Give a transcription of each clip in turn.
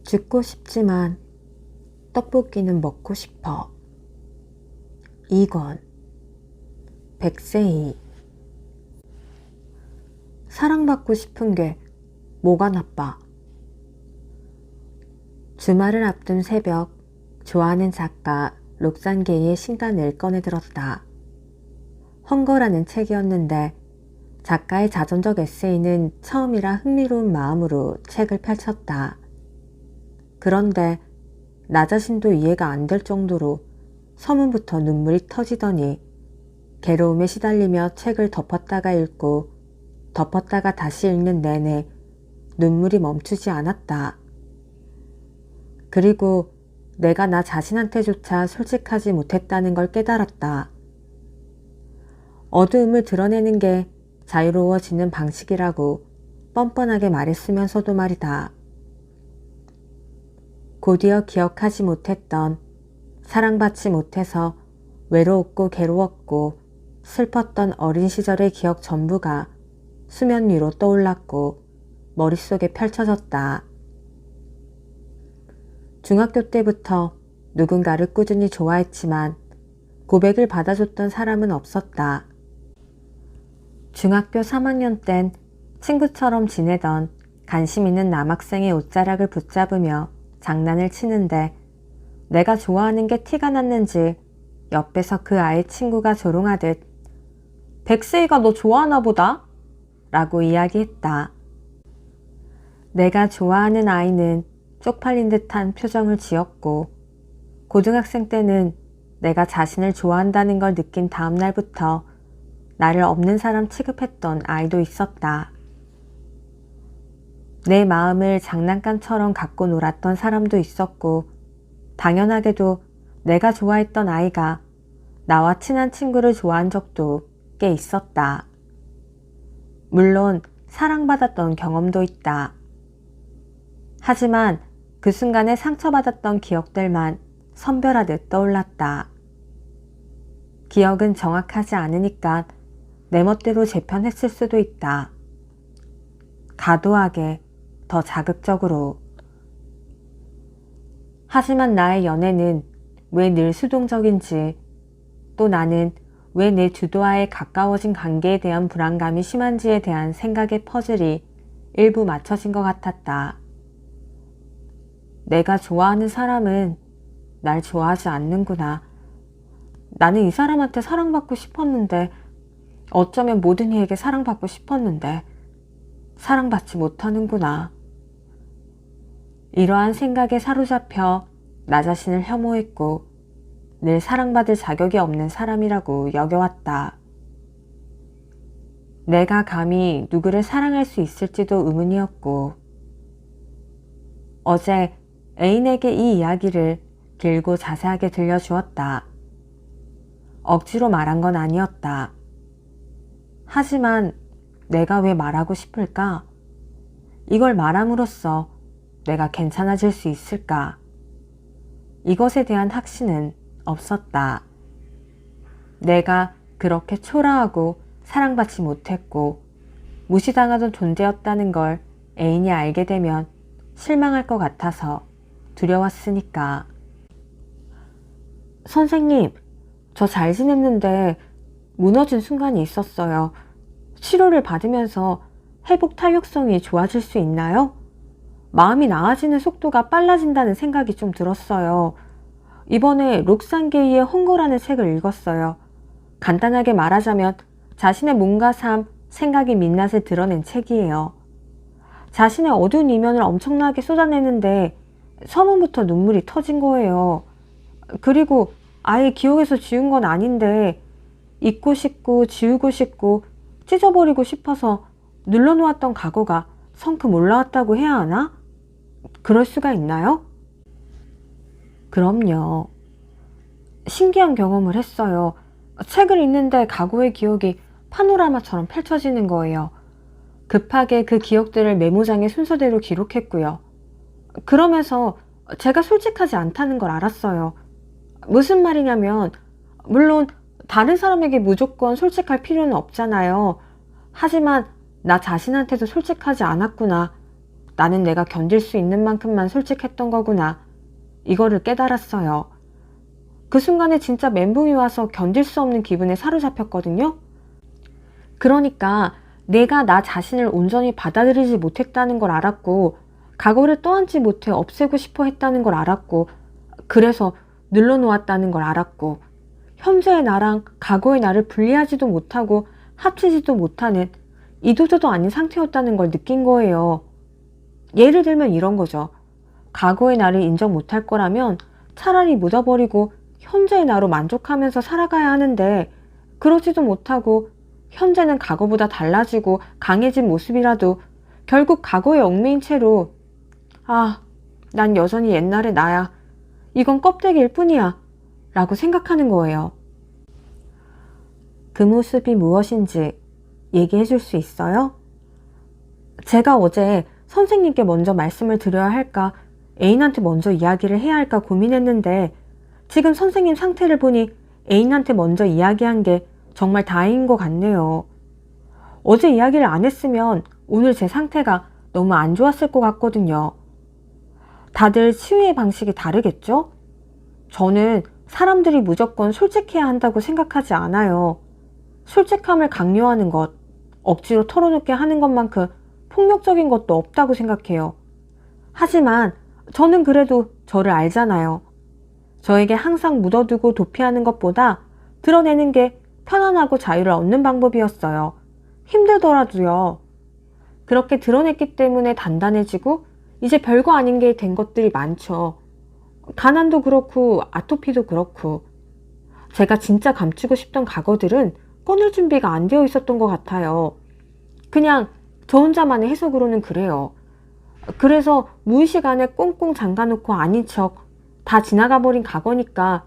죽고 싶지만 떡볶이는 먹고 싶어. 이권. 백세희. 사랑받고 싶은 게 뭐가 나빠? 주말을 앞둔 새벽, 좋아하는 작가 록산게이의 신간을 꺼내들었다. 헝거라는 책이었는데 작가의 자전적 에세이는 처음이라 흥미로운 마음으로 책을 펼쳤다. 그런데 나 자신도 이해가 안 될 정도로 서문부터 눈물이 터지더니 괴로움에 시달리며 책을 덮었다가 읽고 덮었다가 다시 읽는 내내 눈물이 멈추지 않았다. 그리고 내가 나 자신한테조차 솔직하지 못했다는 걸 깨달았다. 어두움을 드러내는 게 자유로워지는 방식이라고 뻔뻔하게 말했으면서도 말이다. 곧이어 기억하지 못했던, 사랑받지 못해서 외로웠고 괴로웠고 슬펐던 어린 시절의 기억 전부가 수면 위로 떠올랐고 머릿속에 펼쳐졌다. 중학교 때부터 누군가를 꾸준히 좋아했지만 고백을 받아줬던 사람은 없었다. 중학교 3학년 땐 친구처럼 지내던 관심 있는 남학생의 옷자락을 붙잡으며 장난을 치는데 내가 좋아하는 게 티가 났는지 옆에서 그 아이 친구가 조롱하듯 백세희가 너 좋아하나 보다? 라고 이야기했다. 내가 좋아하는 아이는 쪽팔린 듯한 표정을 지었고 고등학생 때는 내가 자신을 좋아한다는 걸 느낀 다음 날부터 나를 없는 사람 취급했던 아이도 있었다. 내 마음을 장난감처럼 갖고 놀았던 사람도 있었고 당연하게도 내가 좋아했던 아이가 나와 친한 친구를 좋아한 적도 꽤 있었다. 물론 사랑받았던 경험도 있다. 하지만 그 순간에 상처받았던 기억들만 선별하듯 떠올랐다. 기억은 정확하지 않으니까 내 멋대로 재편했을 수도 있다. 과도하게, 더 자극적으로. 하지만 나의 연애는 왜 늘 수동적인지, 또 나는 왜 내 주도와의 가까워진 관계에 대한 불안감이 심한지에 대한 생각의 퍼즐이 일부 맞춰진 것 같았다. 내가 좋아하는 사람은 날 좋아하지 않는구나. 나는 이 사람한테 사랑받고 싶었는데, 어쩌면 모든 이에게 사랑받고 싶었는데 사랑받지 못하는구나. 이러한 생각에 사로잡혀 나 자신을 혐오했고 늘 사랑받을 자격이 없는 사람이라고 여겨왔다. 내가 감히 누구를 사랑할 수 있을지도 의문이었고 어제 애인에게 이 이야기를 길고 자세하게 들려주었다. 억지로 말한 건 아니었다. 하지만 내가 왜 말하고 싶을까? 이걸 말함으로써 내가 괜찮아질 수 있을까? 이것에 대한 확신은 없었다. 내가 그렇게 초라하고 사랑받지 못했고 무시당하던 존재였다는 걸 애인이 알게 되면 실망할 것 같아서 두려웠으니까. 선생님, 저 잘 지냈는데 무너진 순간이 있었어요. 치료를 받으면서 회복 탄력성이 좋아질 수 있나요? 마음이 나아지는 속도가 빨라진다는 생각이 좀 들었어요. 이번에 록산게이의 헝거라는 책을 읽었어요. 간단하게 말하자면 자신의 몸과 삶, 생각의 민낯을 드러낸 책이에요. 자신의 어두운 이면을 엄청나게 쏟아내는데 서문부터 눈물이 터진 거예요. 그리고 아예 기억에서 지운 건 아닌데 잊고 싶고 지우고 싶고 찢어버리고 싶어서 눌러놓았던 과거가 성큼 올라왔다고 해야 하나? 그럴 수가 있나요? 그럼요. 신기한 경험을 했어요. 책을 읽는데 과거의 기억이 파노라마처럼 펼쳐지는 거예요. 급하게 그 기억들을 메모장에 순서대로 기록했고요. 그러면서 제가 솔직하지 않다는 걸 알았어요. 무슨 말이냐면 물론 다른 사람에게 무조건 솔직할 필요는 없잖아요. 하지만 나 자신한테도 솔직하지 않았구나. 나는 내가 견딜 수 있는 만큼만 솔직했던 거구나. 이거를 깨달았어요. 그 순간에 진짜 멘붕이 와서 견딜 수 없는 기분에 사로잡혔거든요. 그러니까 내가 나 자신을 온전히 받아들이지 못했다는 걸 알았고, 각오를 떠안지 못해 없애고 싶어 했다는 걸 알았고, 그래서 늘러놓았다는 걸 알았고, 현재의 나랑 과거의 나를 분리하지도 못하고 합치지도 못하는 이도저도 아닌 상태였다는 걸 느낀 거예요. 예를 들면 이런 거죠. 과거의 나를 인정 못할 거라면 차라리 묻어버리고 현재의 나로 만족하면서 살아가야 하는데, 그러지도 못하고 현재는 과거보다 달라지고 강해진 모습이라도 결국 과거에 얽매인 채로 난 여전히 옛날의 나야. 이건 껍데기일 뿐이야. 라고 생각하는 거예요. 그 모습이 무엇인지 얘기해 줄 수 있어요? 제가 어제 선생님께 먼저 말씀을 드려야 할까, 애인한테 먼저 이야기를 해야 할까 고민했는데, 지금 선생님 상태를 보니 애인한테 먼저 이야기한 게 정말 다행인 것 같네요. 어제 이야기를 안 했으면 오늘 제 상태가 너무 안 좋았을 것 같거든요. 다들 치유의 방식이 다르겠죠? 저는 사람들이 무조건 솔직해야 한다고 생각하지 않아요. 솔직함을 강요하는 것, 억지로 털어놓게 하는 것만큼 폭력적인 것도 없다고 생각해요. 하지만 저는 그래도 저를 알잖아요. 저에게 항상 묻어두고 도피하는 것보다 드러내는 게 편안하고 자유를 얻는 방법이었어요. 힘들더라도요. 그렇게 드러냈기 때문에 단단해지고 이제 별거 아닌 게 된 것들이 많죠. 가난도 그렇고 아토피도 그렇고. 제가 진짜 감추고 싶던 과거들은 꺼낼 준비가 안 되어 있었던 것 같아요. 그냥 저 혼자만의 해석으로는 그래요. 그래서 무의식 안에 꽁꽁 잠가놓고 아닌 척 다 지나가 버린 과거니까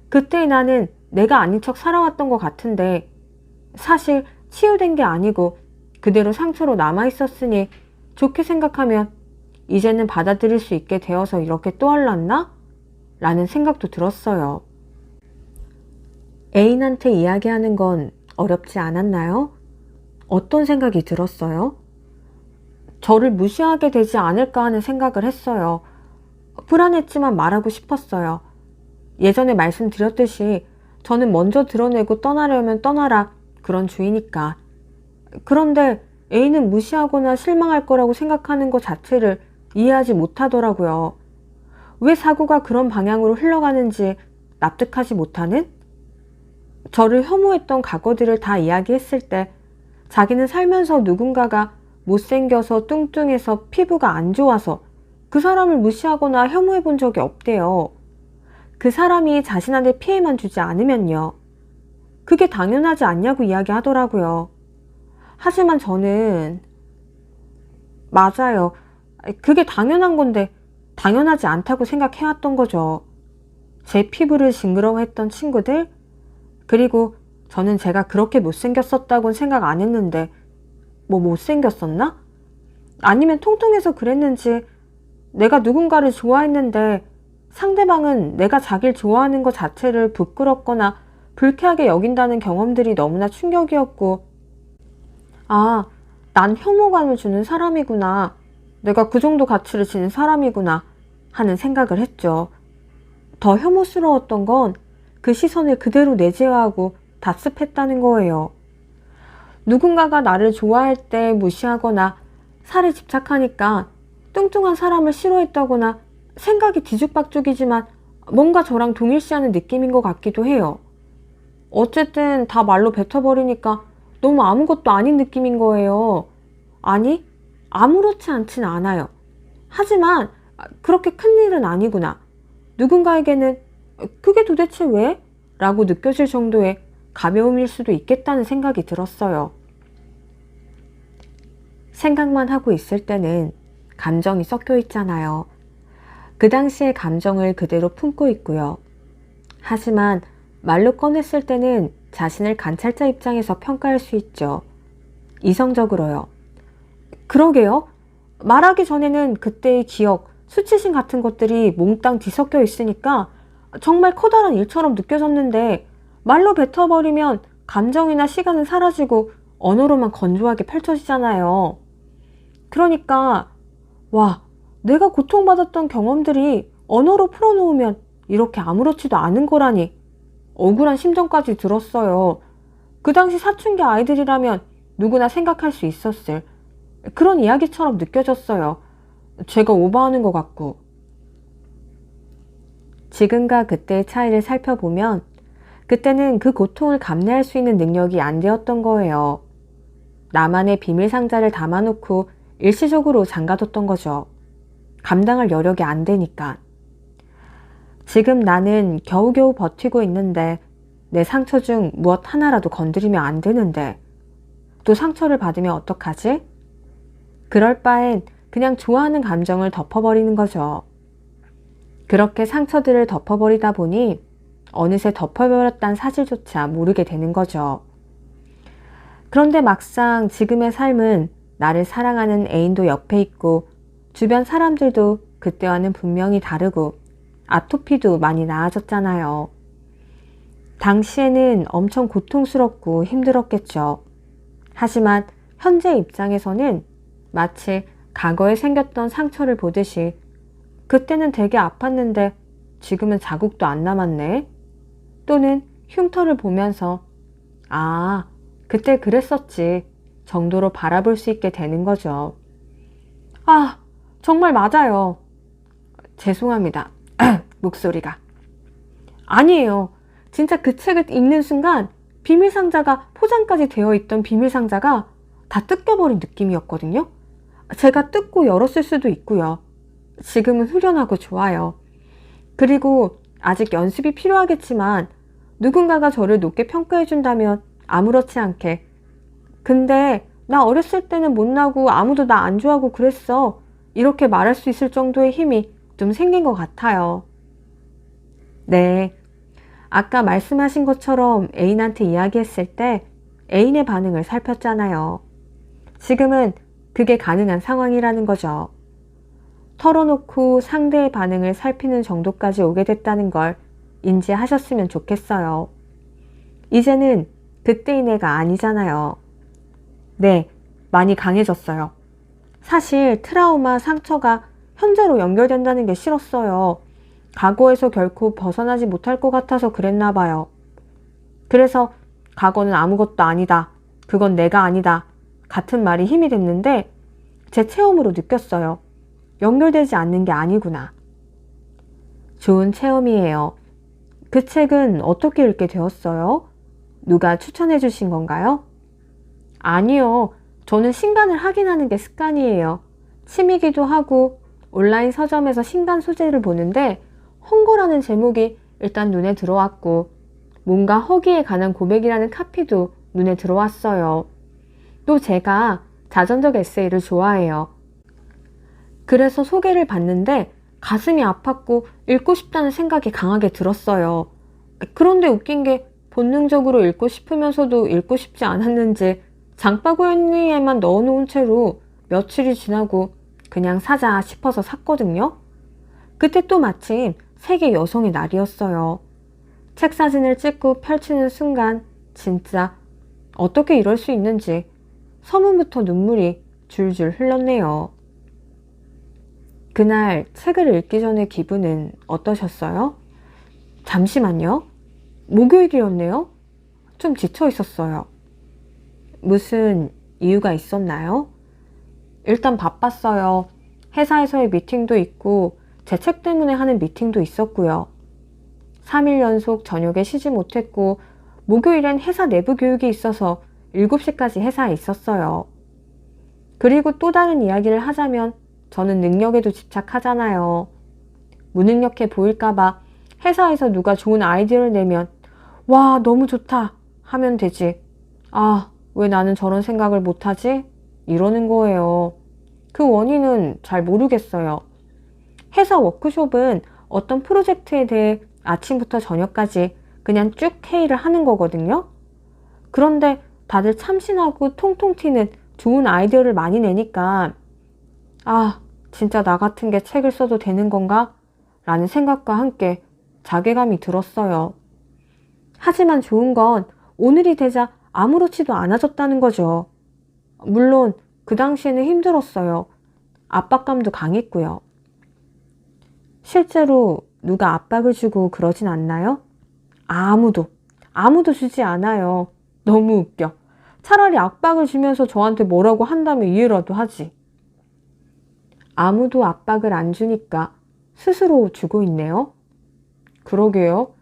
그때의 나는 내가 아닌 척 살아왔던 것 같은데, 사실 치유된 게 아니고 그대로 상처로 남아있었으니 좋게 생각하면 이제는 받아들일 수 있게 되어서 이렇게 떠올랐나? 라는 생각도 들었어요. 애인한테 이야기하는 건 어렵지 않았나요? 어떤 생각이 들었어요? 저를 무시하게 되지 않을까 하는 생각을 했어요. 불안했지만 말하고 싶었어요. 예전에 말씀드렸듯이 저는 먼저 드러내고 떠나려면 떠나라, 그런 주의니까. 그런데 애인은 무시하거나 실망할 거라고 생각하는 것 자체를 이해하지 못하더라고요. 왜 사고가 그런 방향으로 흘러가는지 납득하지 못하는? 저를 혐오했던 과거들을 다 이야기했을 때 자기는 살면서 누군가가 못생겨서 뚱뚱해서 피부가 안 좋아서 그 사람을 무시하거나 혐오해 본 적이 없대요. 그 사람이 자신한테 피해만 주지 않으면요. 그게 당연하지 않냐고 이야기하더라고요. 하지만 저는 맞아요. 그게 당연한 건데 당연하지 않다고 생각해왔던 거죠. 제 피부를 징그러워했던 친구들, 그리고 저는 제가 그렇게 못생겼었다고는 생각 안 했는데 못생겼었나? 아니면 통통해서 그랬는지, 내가 누군가를 좋아했는데 상대방은 내가 자기를 좋아하는 것 자체를 부끄럽거나 불쾌하게 여긴다는 경험들이 너무나 충격이었고, 난 혐오감을 주는 사람이구나, 내가 그 정도 가치를 지닌 사람이구나 하는 생각을 했죠. 더 혐오스러웠던 건 그 시선을 그대로 내재화하고 답습했다는 거예요. 누군가가 나를 좋아할 때 무시하거나 살에 집착하니까 뚱뚱한 사람을 싫어했다거나 생각이 뒤죽박죽이지만 뭔가 저랑 동일시하는 느낌인 것 같기도 해요. 어쨌든 다 말로 뱉어버리니까 너무 아무것도 아닌 느낌인 거예요. 아니, 아무렇지 않진 않아요. 하지만 그렇게 큰일은 아니구나. 누군가에게는 그게 도대체 왜? 라고 느껴질 정도의 가벼움일 수도 있겠다는 생각이 들었어요. 생각만 하고 있을 때는 감정이 섞여 있잖아요. 그 당시의 감정을 그대로 품고 있고요. 하지만 말로 꺼냈을 때는 자신을 관찰자 입장에서 평가할 수 있죠. 이성적으로요. 그러게요. 말하기 전에는 그때의 기억, 수치심 같은 것들이 몽땅 뒤섞여 있으니까 정말 커다란 일처럼 느껴졌는데, 말로 뱉어버리면 감정이나 시간은 사라지고 언어로만 건조하게 펼쳐지잖아요. 그러니까 와, 내가 고통받았던 경험들이 언어로 풀어놓으면 이렇게 아무렇지도 않은 거라니 억울한 심정까지 들었어요. 그 당시 사춘기 아이들이라면 누구나 생각할 수 있었을 그런 이야기처럼 느껴졌어요. 제가 오버하는 것 같고. 지금과 그때의 차이를 살펴보면 그때는 그 고통을 감내할 수 있는 능력이 안 되었던 거예요. 나만의 비밀 상자를 담아놓고 일시적으로 잠가뒀던 거죠. 감당할 여력이 안 되니까. 지금 나는 겨우겨우 버티고 있는데 내 상처 중 무엇 하나라도 건드리면 안 되는데 또 상처를 받으면 어떡하지? 그럴 바엔 그냥 좋아하는 감정을 덮어버리는 거죠. 그렇게 상처들을 덮어버리다 보니 어느새 덮어버렸다는 사실조차 모르게 되는 거죠. 그런데 막상 지금의 삶은 나를 사랑하는 애인도 옆에 있고 주변 사람들도 그때와는 분명히 다르고 아토피도 많이 나아졌잖아요. 당시에는 엄청 고통스럽고 힘들었겠죠. 하지만 현재 입장에서는 마치 과거에 생겼던 상처를 보듯이 그때는 되게 아팠는데 지금은 자국도 안 남았네. 또는 흉터를 보면서 아, 그때 그랬었지 정도로 바라볼 수 있게 되는 거죠. 아, 정말 맞아요. 죄송합니다. 목소리가. 아니에요. 진짜 그 책을 읽는 순간 비밀상자가 포장까지 되어 있던 비밀상자가 다 뜯겨버린 느낌이었거든요. 제가 뜯고 열었을 수도 있고요. 지금은 후련하고 좋아요. 그리고 아직 연습이 필요하겠지만 누군가가 저를 높게 평가해준다면 아무렇지 않게 근데 나 어렸을 때는 못나고 아무도 나 안 좋아하고 그랬어. 이렇게 말할 수 있을 정도의 힘이 좀 생긴 것 같아요. 네. 아까 말씀하신 것처럼 애인한테 이야기했을 때 애인의 반응을 살폈잖아요. 지금은 그게 가능한 상황이라는 거죠. 털어놓고 상대의 반응을 살피는 정도까지 오게 됐다는 걸 인지하셨으면 좋겠어요. 이제는 그때의 내가 아니잖아요. 네, 많이 강해졌어요. 사실 트라우마, 상처가 현재로 연결된다는 게 싫었어요. 과거에서 결코 벗어나지 못할 것 같아서 그랬나 봐요. 그래서 과거는 아무것도 아니다. 그건 내가 아니다. 같은 말이 힘이 됐는데 제 체험으로 느꼈어요. 연결되지 않는 게 아니구나. 좋은 체험이에요. 그 책은 어떻게 읽게 되었어요? 누가 추천해 주신 건가요? 아니요. 저는 신간을 확인하는 게 습관이에요. 취미기도 하고 온라인 서점에서 신간 소재를 보는데 헝거라는 제목이 일단 눈에 들어왔고 뭔가 허기에 관한 고백이라는 카피도 눈에 들어왔어요. 또 제가 자전적 에세이를 좋아해요. 그래서 소개를 봤는데 가슴이 아팠고 읽고 싶다는 생각이 강하게 들었어요. 그런데 웃긴 게 본능적으로 읽고 싶으면서도 읽고 싶지 않았는지 장바구니에만 넣어놓은 채로 며칠이 지나고 그냥 사자 싶어서 샀거든요. 그때 또 마침 세계 여성의 날이었어요. 책 사진을 찍고 펼치는 순간 진짜 어떻게 이럴 수 있는지 서문부터 눈물이 줄줄 흘렀네요. 그날 책을 읽기 전의 기분은 어떠셨어요? 잠시만요. 목요일이었네요. 좀 지쳐 있었어요. 무슨 이유가 있었나요? 일단 바빴어요. 회사에서의 미팅도 있고 제 책 때문에 하는 미팅도 있었고요. 3일 연속 저녁에 쉬지 못했고 목요일엔 회사 내부 교육이 있어서 7시까지 회사에 있었어요. 그리고 또 다른 이야기를 하자면 저는 능력에도 집착하잖아요. 무능력해 보일까봐 회사에서 누가 좋은 아이디어를 내면 와 너무 좋다 하면 되지. 아 왜 나는 저런 생각을 못하지? 이러는 거예요. 그 원인은 잘 모르겠어요. 회사 워크숍은 어떤 프로젝트에 대해 아침부터 저녁까지 그냥 쭉 회의를 하는 거거든요. 그런데 다들 참신하고 통통 튀는 좋은 아이디어를 많이 내니까 아 진짜 나 같은 게 책을 써도 되는 건가? 라는 생각과 함께 자괴감이 들었어요. 하지만 좋은 건 오늘이 되자 아무렇지도 않아졌다는 거죠. 물론 그 당시에는 힘들었어요. 압박감도 강했고요. 실제로 누가 압박을 주고 그러진 않나요? 아무도 주지 않아요. 너무 웃겨. 차라리 압박을 주면서 저한테 뭐라고 한다면 이해라도 하지. 아무도 압박을 안 주니까 스스로 주고 있네요. 그러게요.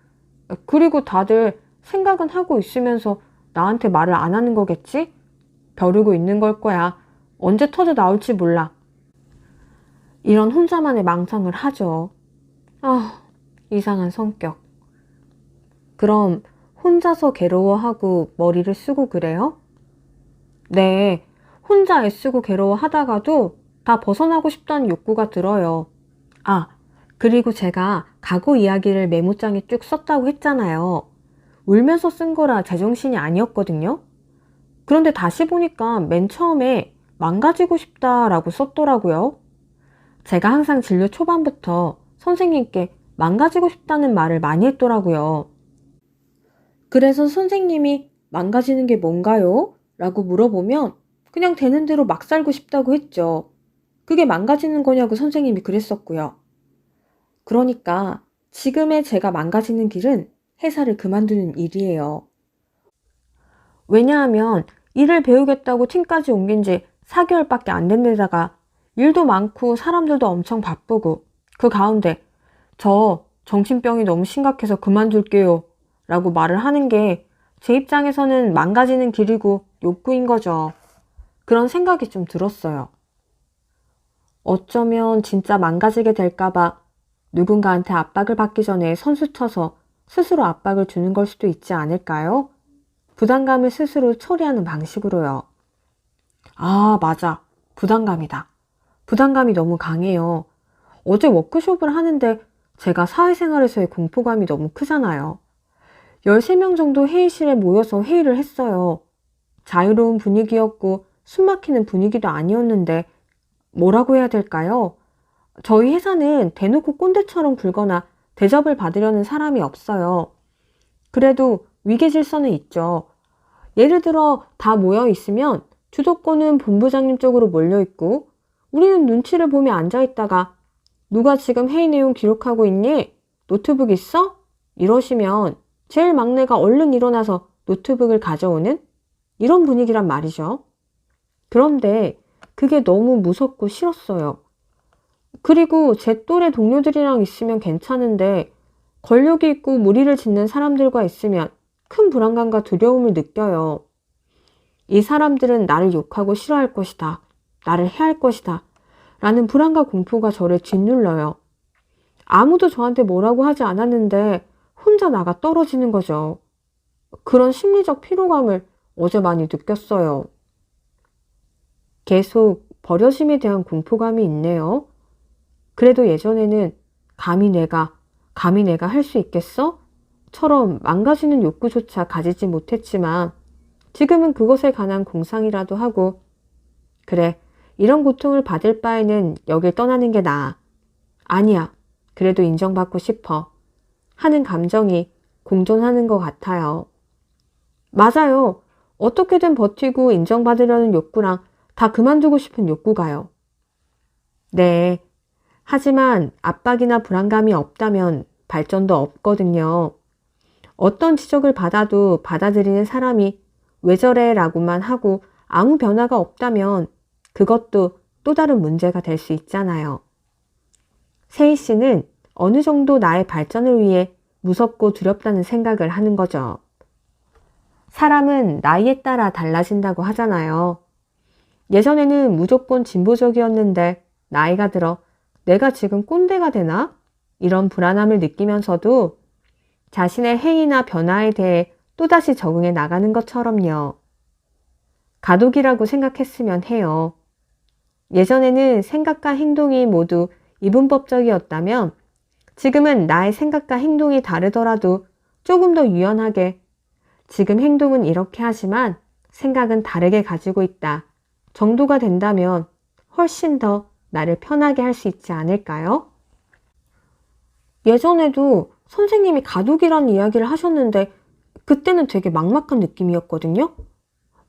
그리고 다들 생각은 하고 있으면서 나한테 말을 안 하는 거겠지? 벼르고 있는 걸 거야. 언제 터져 나올지 몰라. 이런 혼자만의 망상을 하죠. 이상한 성격. 그럼 혼자서 괴로워하고 머리를 쓰고 그래요? 네, 혼자 애쓰고 괴로워하다가도 다 벗어나고 싶다는 욕구가 들어요. 그리고 제가 과거 이야기를 메모장에 쭉 썼다고 했잖아요. 울면서 쓴 거라 제정신이 아니었거든요. 그런데 다시 보니까 맨 처음에 망가지고 싶다라고 썼더라고요. 제가 항상 진료 초반부터 선생님께 망가지고 싶다는 말을 많이 했더라고요. 그래서 선생님이 망가지는 게 뭔가요? 라고 물어보면 그냥 되는 대로 막 살고 싶다고 했죠. 그게 망가지는 거냐고 선생님이 그랬었고요. 그러니까 지금의 제가 망가지는 길은 회사를 그만두는 일이에요. 왜냐하면 일을 배우겠다고 팀까지 옮긴 지 4개월밖에 안 된 데다가 일도 많고 사람들도 엄청 바쁘고 그 가운데 저 정신병이 너무 심각해서 그만둘게요 라고 말을 하는 게 제 입장에서는 망가지는 길이고 욕구인 거죠. 그런 생각이 좀 들었어요. 어쩌면 진짜 망가지게 될까봐 누군가한테 압박을 받기 전에 선수 쳐서 스스로 압박을 주는 걸 수도 있지 않을까요? 부담감을 스스로 처리하는 방식으로요. 맞아. 부담감이다. 부담감이 너무 강해요. 어제 워크숍을 하는데 제가 사회생활에서의 공포감이 너무 크잖아요. 13명 정도 회의실에 모여서 회의를 했어요. 자유로운 분위기였고 숨막히는 분위기도 아니었는데 뭐라고 해야 될까요? 저희 회사는 대놓고 꼰대처럼 굴거나 대접을 받으려는 사람이 없어요. 그래도 위계 질서는 있죠. 예를 들어 다 모여 있으면 주도권은 본부장님 쪽으로 몰려 있고 우리는 눈치를 보며 앉아 있다가 누가 지금 회의 내용 기록하고 있니? 노트북 있어? 이러시면 제일 막내가 얼른 일어나서 노트북을 가져오는 이런 분위기란 말이죠. 그런데 그게 너무 무섭고 싫었어요. 그리고 제 또래 동료들이랑 있으면 괜찮은데 권력이 있고 무리를 짓는 사람들과 있으면 큰 불안감과 두려움을 느껴요. 이 사람들은 나를 욕하고 싫어할 것이다. 나를 해할 것이다. 라는 불안과 공포가 저를 짓눌러요. 아무도 저한테 뭐라고 하지 않았는데 혼자 나가 떨어지는 거죠. 그런 심리적 피로감을 어제 많이 느꼈어요. 계속 버려짐에 대한 공포감이 있네요. 그래도 예전에는 감히 내가 할 수 있겠어? 처럼 망가지는 욕구조차 가지지 못했지만 지금은 그것에 관한 공상이라도 하고 그래, 이런 고통을 받을 바에는 여길 떠나는 게 나아. 아니야, 그래도 인정받고 싶어. 하는 감정이 공존하는 것 같아요. 맞아요. 어떻게든 버티고 인정받으려는 욕구랑 다 그만두고 싶은 욕구가요. 네. 하지만 압박이나 불안감이 없다면 발전도 없거든요. 어떤 지적을 받아도 받아들이는 사람이 왜 저래 라고만 하고 아무 변화가 없다면 그것도 또 다른 문제가 될 수 있잖아요. 세희 씨는 어느 정도 나의 발전을 위해 무섭고 두렵다는 생각을 하는 거죠. 사람은 나이에 따라 달라진다고 하잖아요. 예전에는 무조건 진보적이었는데 나이가 들어 내가 지금 꼰대가 되나? 이런 불안함을 느끼면서도 자신의 행위나 변화에 대해 또다시 적응해 나가는 것처럼요. 가독이라고 생각했으면 해요. 예전에는 생각과 행동이 모두 이분법적이었다면 지금은 나의 생각과 행동이 다르더라도 조금 더 유연하게 지금 행동은 이렇게 하지만 생각은 다르게 가지고 있다 정도가 된다면 훨씬 더 나를 편하게 할 수 있지 않을까요? 예전에도 선생님이 가독이라는 이야기를 하셨는데 그때는 되게 막막한 느낌이었거든요.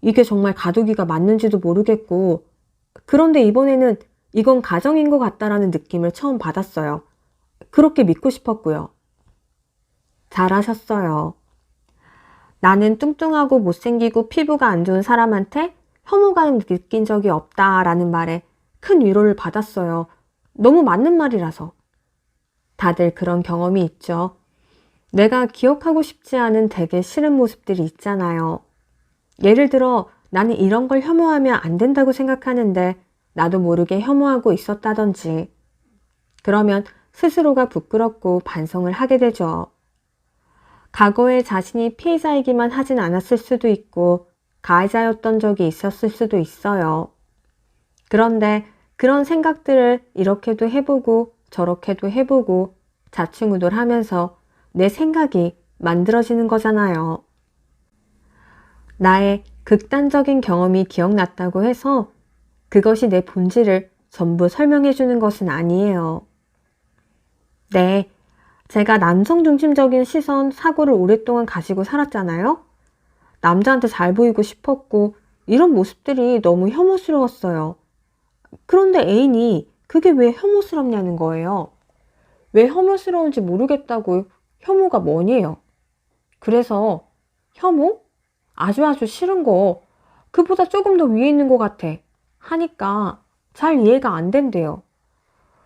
이게 정말 가독이가 맞는지도 모르겠고 그런데 이번에는 이건 가정인 것 같다라는 느낌을 처음 받았어요. 그렇게 믿고 싶었고요. 잘하셨어요. 나는 뚱뚱하고 못생기고 피부가 안 좋은 사람한테 혐오감을 느낀 적이 없다라는 말에 큰 위로를 받았어요. 너무 맞는 말이라서. 다들 그런 경험이 있죠. 내가 기억하고 싶지 않은 되게 싫은 모습들이 있잖아요. 예를 들어 나는 이런 걸 혐오하면 안 된다고 생각하는데 나도 모르게 혐오하고 있었다든지. 그러면 스스로가 부끄럽고 반성을 하게 되죠. 과거에 자신이 피해자이기만 하진 않았을 수도 있고 가해자였던 적이 있었을 수도 있어요. 그런데 그런 생각들을 이렇게도 해보고 저렇게도 해보고 좌충우돌하면서 내 생각이 만들어지는 거잖아요. 나의 극단적인 경험이 기억났다고 해서 그것이 내 본질을 전부 설명해 주는 것은 아니에요. 네, 제가 남성 중심적인 시선, 사고를 오랫동안 가지고 살았잖아요. 남자한테 잘 보이고 싶었고 이런 모습들이 너무 혐오스러웠어요. 그런데 애인이 그게 왜 혐오스럽냐는 거예요. 왜 혐오스러운지 모르겠다고 혐오가 뭐니에요. 그래서 혐오? 아주 싫은 거 그보다 조금 더 위에 있는 것 같아 하니까 잘 이해가 안 된대요.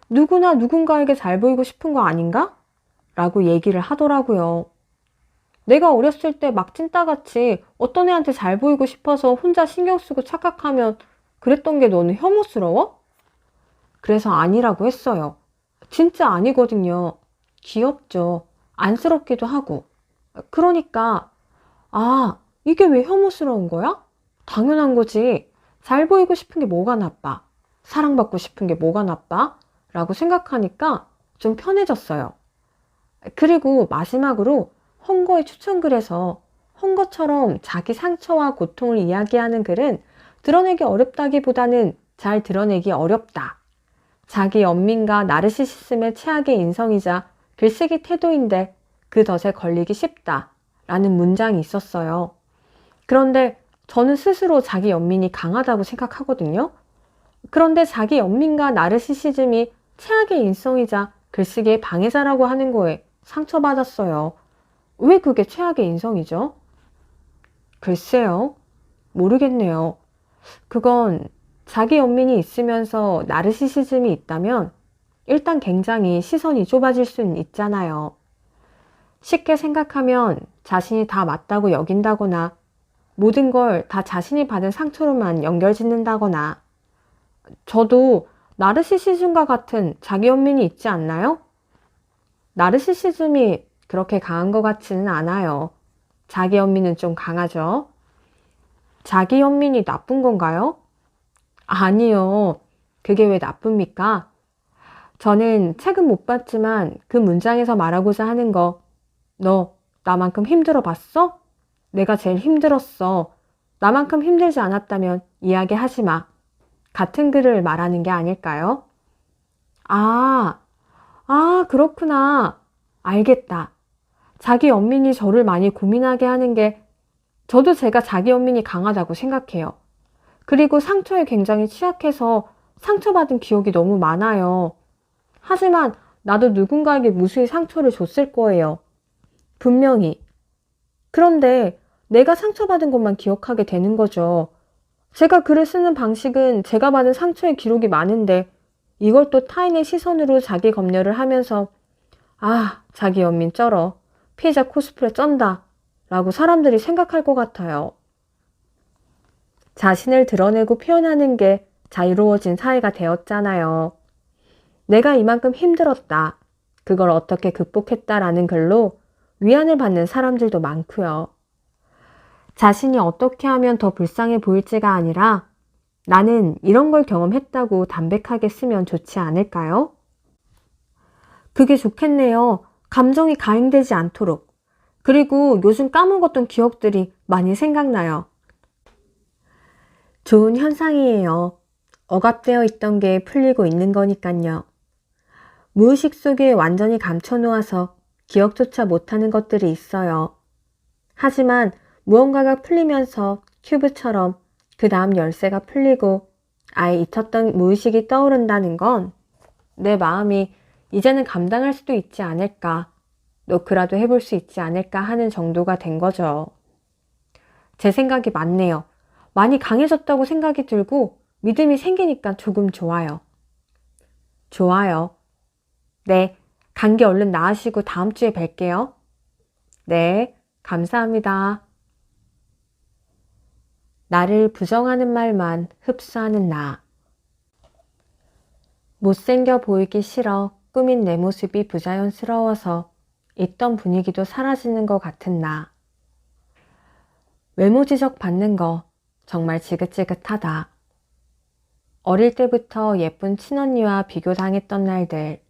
누구나 누군가에게 잘 보이고 싶은 거 아닌가? 라고 얘기를 하더라고요. 내가 어렸을 때 막 찐따같이 어떤 애한테 잘 보이고 싶어서 혼자 신경 쓰고 착각하면 그랬던 게 너는 혐오스러워? 그래서 아니라고 했어요. 진짜 아니거든요. 귀엽죠. 안쓰럽기도 하고. 그러니까 아, 이게 왜 혐오스러운 거야? 당연한 거지. 잘 보이고 싶은 게 뭐가 나빠? 사랑받고 싶은 게 뭐가 나빠? 라고 생각하니까 좀 편해졌어요. 그리고 마지막으로 헝거의 추천글에서 헝거처럼 자기 상처와 고통을 이야기하는 글은 드러내기 어렵다기보다는 잘 드러내기 어렵다. 자기 연민과 나르시시즘의 최악의 인성이자 글쓰기 태도인데 그 덫에 걸리기 쉽다. 라는 문장이 있었어요. 그런데 저는 스스로 자기 연민이 강하다고 생각하거든요. 그런데 자기 연민과 나르시시즘이 최악의 인성이자 글쓰기의 방해자라고 하는 거에 상처받았어요. 왜 그게 최악의 인성이죠? 글쎄요. 모르겠네요. 그건 자기 연민이 있으면서 나르시시즘이 있다면 일단 굉장히 시선이 좁아질 수는 있잖아요. 쉽게 생각하면 자신이 다 맞다고 여긴다거나 모든 걸 다 자신이 받은 상처로만 연결짓는다거나 저도 나르시시즘과 같은 자기 연민이 있지 않나요? 나르시시즘이 그렇게 강한 것 같지는 않아요. 자기 연민은 좀 강하죠. 자기 연민이 나쁜 건가요? 아니요. 그게 왜 나쁩니까? 저는 책은 못 봤지만 그 문장에서 말하고자 하는 거, 너 나만큼 힘들어 봤어? 내가 제일 힘들었어. 나만큼 힘들지 않았다면 이야기하지 마. 같은 글을 말하는 게 아닐까요? 아, 그렇구나. 알겠다. 자기 연민이 저를 많이 고민하게 하는 게 저도 제가 자기 연민이 강하다고 생각해요. 그리고 상처에 굉장히 취약해서 상처받은 기억이 너무 많아요. 하지만 나도 누군가에게 무수히 상처를 줬을 거예요. 분명히. 그런데 내가 상처받은 것만 기억하게 되는 거죠. 제가 글을 쓰는 방식은 제가 받은 상처의 기록이 많은데 이걸 또 타인의 시선으로 자기 검열을 하면서 자기 연민 쩔어. 피해자 코스프레 쩐다. 라고 사람들이 생각할 것 같아요. 자신을 드러내고 표현하는 게 자유로워진 사회가 되었잖아요. 내가 이만큼 힘들었다. 그걸 어떻게 극복했다라는 글로 위안을 받는 사람들도 많고요. 자신이 어떻게 하면 더 불쌍해 보일지가 아니라 나는 이런 걸 경험했다고 담백하게 쓰면 좋지 않을까요? 그게 좋겠네요. 감정이 가행되지 않도록. 그리고 요즘 까먹었던 기억들이 많이 생각나요. 좋은 현상이에요. 억압되어 있던 게 풀리고 있는 거니깐요. 무의식 속에 완전히 감춰놓아서 기억조차 못하는 것들이 있어요. 하지만 무언가가 풀리면서 큐브처럼 그 다음 열쇠가 풀리고 아예 잊혔던 무의식이 떠오른다는 건 내 마음이 이제는 감당할 수도 있지 않을까, 노크라도 해볼 수 있지 않을까 하는 정도가 된 거죠. 제 생각이 맞네요. 많이 강해졌다고 생각이 들고 믿음이 생기니까 조금 좋아요. 좋아요. 네, 감기 얼른 나으시고 다음 주에 뵐게요. 네, 감사합니다. 나를 부정하는 말만 흡수하는 나. 못생겨 보이기 싫어 꾸민 내 모습이 부자연스러워서 있던 분위기도 사라지는 것 같은 나. 외모 지적 받는 거 정말 지긋지긋하다. 어릴 때부터 예쁜 친언니와 비교당했던 날들.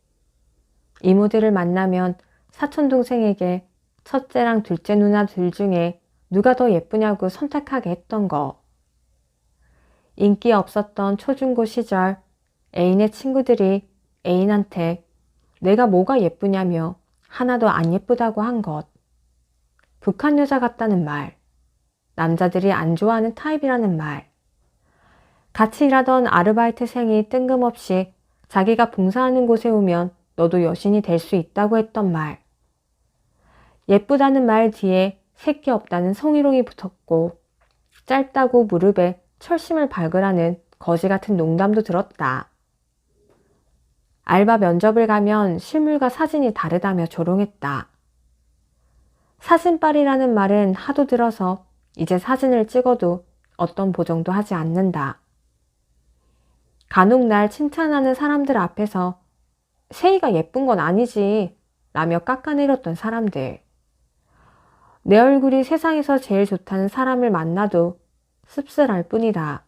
이모들을 만나면 사촌동생에게 첫째랑 둘째 누나 둘 중에 누가 더 예쁘냐고 선택하게 했던 거. 인기 없었던 초중고 시절 애인의 친구들이 애인한테 내가 뭐가 예쁘냐며 하나도 안 예쁘다고 한 것. 북한 여자 같다는 말. 남자들이 안 좋아하는 타입이라는 말. 같이 일하던 아르바이트생이 뜬금없이 자기가 봉사하는 곳에 오면 너도 여신이 될 수 있다고 했던 말. 예쁘다는 말 뒤에 새끼 없다는 성희롱이 붙었고 짧다고 무릎에 철심을 발굴하는 거지 같은 농담도 들었다. 알바 면접을 가면 실물과 사진이 다르다며 조롱했다. 사진빨이라는 말은 하도 들어서 이제 사진을 찍어도 어떤 보정도 하지 않는다. 간혹 날 칭찬하는 사람들 앞에서 세희가 예쁜 건 아니지 라며 깎아내렸던 사람들. 내 얼굴이 세상에서 제일 좋다는 사람을 만나도 씁쓸할 뿐이다.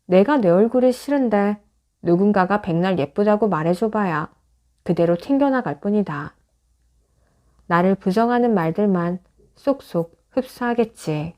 내가 내 얼굴이 싫은데 누군가가 백날 예쁘다고 말해줘봐야 그대로 튕겨나갈 뿐이다. 나를 부정하는 말들만 쏙쏙 흡수하겠지.